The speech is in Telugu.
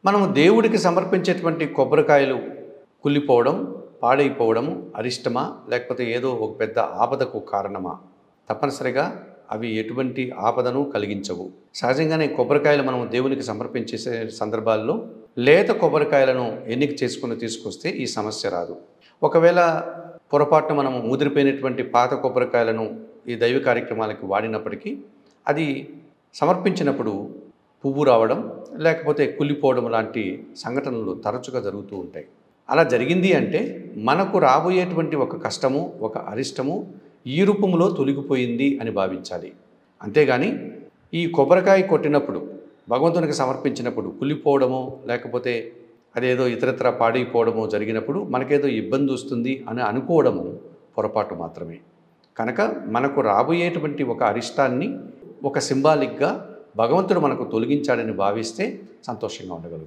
మనము దేవుడికి సమర్పించేటువంటి కొబ్బరికాయలు కుళ్ళిపోవడం, పాడైపోవడము అరిష్టమా? లేకపోతే ఏదో ఒక పెద్ద ఆపదకు కారణమా? తప్పనిసరిగా అవి ఎటువంటి ఆపదను కలిగించవు. సహజంగానే కొబ్బరికాయలు మనం దేవునికి సమర్పించే సందర్భాల్లో లేత కొబ్బరికాయలను ఎన్నిక చేసుకుని తీసుకొస్తే ఈ సమస్య రాదు. ఒకవేళ పొరపాటున మనము ముదిరిపోయినటువంటి పాత కొబ్బరికాయలను ఈ దైవ కార్యక్రమాలకు వాడినప్పటికీ అది సమర్పించినప్పుడు పువ్వు రావడం, లేకపోతే కుళ్ళిపోవడం లాంటి సంఘటనలు తరచుగా జరుగుతూ ఉంటాయి. అలా జరిగింది అంటే మనకు రాబోయేటువంటి ఒక కష్టము, ఒక అరిష్టము ఈ రూపంలో తొలగిపోయింది అని భావించాలి. అంతేగాని ఈ కొబ్బరికాయ కొట్టినప్పుడు, భగవంతునికి సమర్పించినప్పుడు కుళ్ళిపోవడమో, లేకపోతే అదేదో ఇతరత్ర పాడైపోవడమో జరిగినప్పుడు మనకేదో ఇబ్బంది వస్తుంది అని అనుకోవడము పొరపాటు మాత్రమే. కనుక మనకు రాబోయేటువంటి ఒక అరిష్టాన్ని ఒక సింబాలిక్గా భగవంతుడు మనకు తొలగించాడని భావిస్తే సంతోషంగా ఉండగలుగుతాం.